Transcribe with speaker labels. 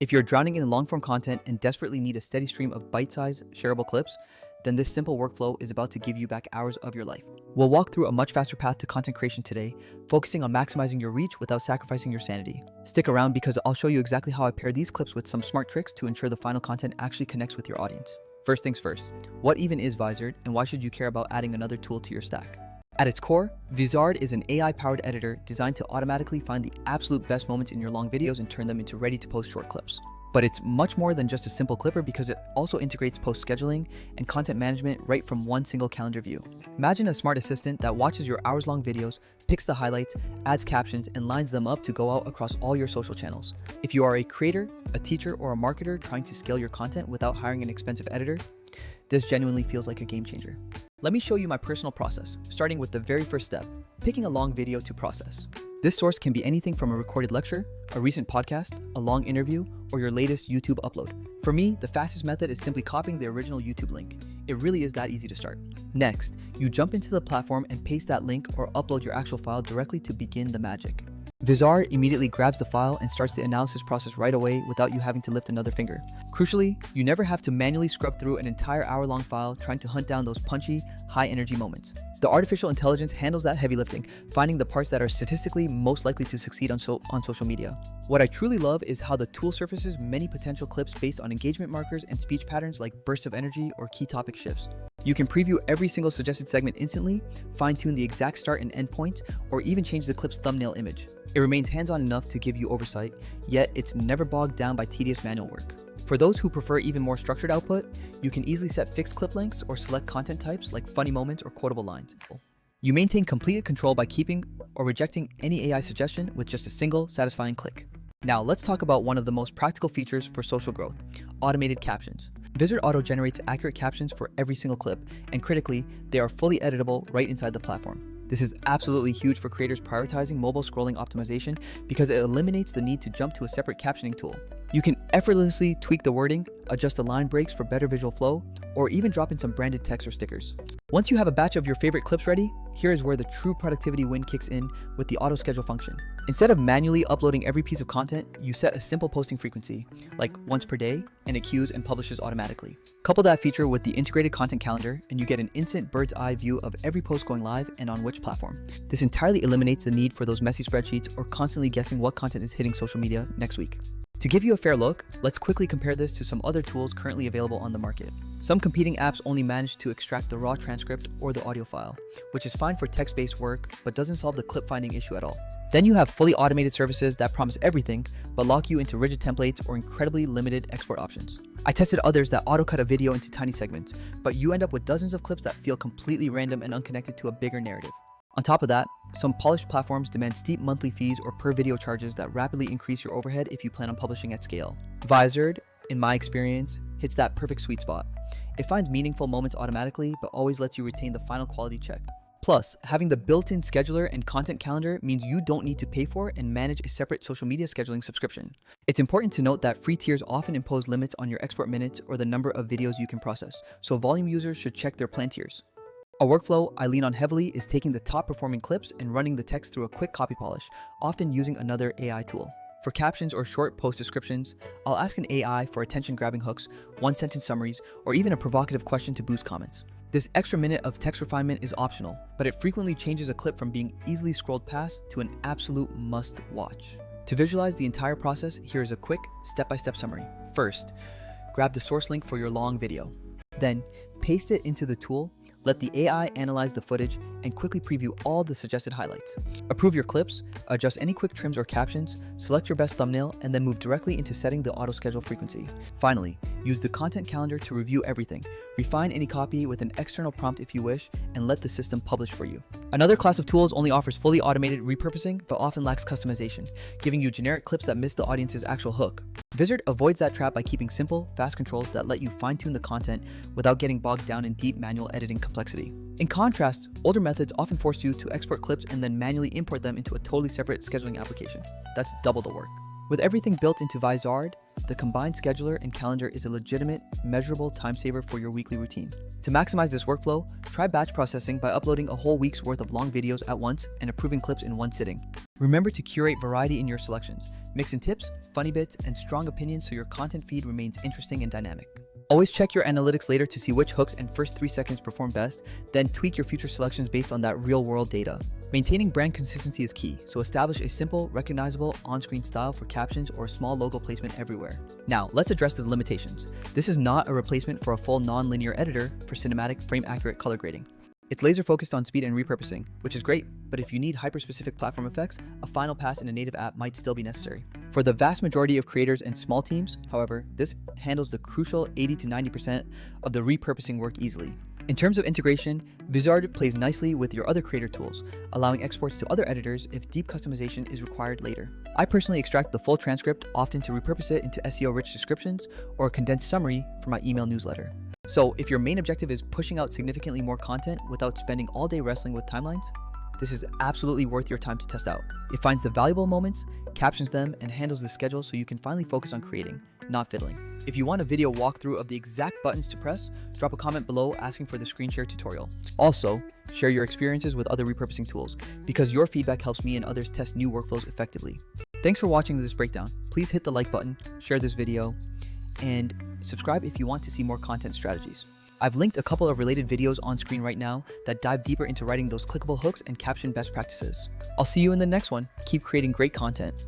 Speaker 1: If you're drowning in long-form content and desperately need a steady stream of bite-sized, shareable clips, then this simple workflow is about to give you back hours of your life. We'll walk through a much faster path to content creation today, focusing on maximizing your reach without sacrificing your sanity. Stick around because I'll show you exactly how I pair these clips with some smart tricks to ensure the final content actually connects with your audience. First things first, what even is Vizard and why should you care about adding another tool to your stack? At its core, Vizard is an AI-powered editor designed to automatically find the absolute best moments in your long videos and turn them into ready-to-post short clips. But it's much more than just a simple clipper because it also integrates post scheduling and content management right from one single calendar view. Imagine a smart assistant that watches your hours-long videos, picks the highlights, adds captions, and lines them up to go out across all your social channels. If you are a creator, a teacher, or a marketer trying to scale your content without hiring an expensive editor, this genuinely feels like a game changer. Let me show you my personal process, starting with the very first step, picking a long video to process. This source can be anything from a recorded lecture, a recent podcast, a long interview, or your latest YouTube upload. For me, the fastest method is simply copying the original YouTube link. It really is that easy to start. Next, you jump into the platform and paste that link or upload your actual file directly to begin the magic. Vizard immediately grabs the file and starts the analysis process right away without you having to lift another finger. Crucially, you never have to manually scrub through an entire hour-long file trying to hunt down those punchy, high-energy moments. The artificial intelligence handles that heavy lifting, finding the parts that are statistically most likely to succeed on social media. What I truly love is how the tool surfaces many potential clips based on engagement markers and speech patterns like bursts of energy or key topic shifts. You can preview every single suggested segment instantly, fine-tune the exact start and end points, or even change the clip's thumbnail image. It remains hands-on enough to give you oversight, yet it's never bogged down by tedious manual work. For those who prefer even more structured output, you can easily set fixed clip lengths or select content types like funny moments or quotable lines. You maintain complete control by keeping or rejecting any AI suggestion with just a single satisfying click. Now let's talk about one of the most practical features for social growth, automated captions. Vizard auto-generates accurate captions for every single clip, and critically, they are fully editable right inside the platform. This is absolutely huge for creators prioritizing mobile scrolling optimization because it eliminates the need to jump to a separate captioning tool. You can effortlessly tweak the wording, adjust the line breaks for better visual flow, or even drop in some branded text or stickers. Once you have a batch of your favorite clips ready, here is where the true productivity win kicks in with the auto schedule function. Instead of manually uploading every piece of content, you set a simple posting frequency, like once per day, and it queues and publishes automatically. Couple that feature with the integrated content calendar, and you get an instant bird's eye view of every post going live and on which platform. This entirely eliminates the need for those messy spreadsheets or constantly guessing what content is hitting social media next week. To give you a fair look, let's quickly compare this to some other tools currently available on the market. Some competing apps only manage to extract the raw transcript or the audio file, which is fine for text-based work, but doesn't solve the clip finding issue at all. Then you have fully automated services that promise everything, but lock you into rigid templates or incredibly limited export options. I tested others that auto-cut a video into tiny segments, but you end up with dozens of clips that feel completely random and unconnected to a bigger narrative. On top of that, some polished platforms demand steep monthly fees or per video charges that rapidly increase your overhead if you plan on publishing at scale. Vizard, in my experience, hits that perfect sweet spot. It finds meaningful moments automatically, but always lets you retain the final quality check. Plus, having the built-in scheduler and content calendar means you don't need to pay for and manage a separate social media scheduling subscription. It's important to note that free tiers often impose limits on your export minutes or the number of videos you can process, so volume users should check their plan tiers. A workflow I lean on heavily is taking the top performing clips and running the text through a quick copy polish, often using another AI tool. For captions or short post descriptions, I'll ask an AI for attention-grabbing hooks, one-sentence summaries, or even a provocative question to boost comments. This extra minute of text refinement is optional, but it frequently changes a clip from being easily scrolled past to an absolute must-watch. To visualize the entire process, here is a quick, step-by-step summary. First, grab the source link for your long video. Then, paste it into the tool. Let the AI analyze the footage and quickly preview all the suggested highlights. Approve your clips, adjust any quick trims or captions, select your best thumbnail, and then move directly into setting the auto schedule frequency. Finally, use the content calendar to review everything. Refine any copy with an external prompt if you wish, and let the system publish for you. Another class of tools only offers fully automated repurposing, but often lacks customization, giving you generic clips that miss the audience's actual hook. Vizard avoids that trap by keeping simple, fast controls that let you fine-tune the content without getting bogged down in deep manual editing complexity. In contrast, older methods often force you to export clips and then manually import them into a totally separate scheduling application. That's double the work. With everything built into Vizard, the combined scheduler and calendar is a legitimate, measurable time saver for your weekly routine. To maximize this workflow, try batch processing by uploading a whole week's worth of long videos at once and approving clips in one sitting. Remember to curate variety in your selections, mix in tips, funny bits, and strong opinions so your content feed remains interesting and dynamic. Always check your analytics later to see which hooks and first 3 seconds perform best, then tweak your future selections based on that real-world data. Maintaining brand consistency is key, so establish a simple, recognizable on-screen style for captions or small logo placement everywhere. Now, let's address the limitations. This is not a replacement for a full non-linear editor for cinematic, frame-accurate color grading. It's laser focused on speed and repurposing, which is great, but if you need hyper-specific platform effects, a final pass in a native app might still be necessary. For the vast majority of creators and small teams, however, this handles the crucial 80 to 90% of the repurposing work easily. In terms of integration, Vizard plays nicely with your other creator tools, allowing exports to other editors if deep customization is required later. I personally extract the full transcript, often to repurpose it into SEO-rich descriptions or a condensed summary for my email newsletter. So if your main objective is pushing out significantly more content without spending all day wrestling with timelines, this is absolutely worth your time to test out. It finds the valuable moments, captions them, and handles the schedule so you can finally focus on creating, not fiddling. If you want a video walkthrough of the exact buttons to press, drop a comment below asking for the screen share tutorial. Also, share your experiences with other repurposing tools, because your feedback helps me and others test new workflows effectively. Thanks for watching this breakdown. Please hit the like button, share this video, and subscribe if you want to see more content strategies. I've linked a couple of related videos on screen right now that dive deeper into writing those clickable hooks and caption best practices. I'll see you in the next one. Keep creating great content.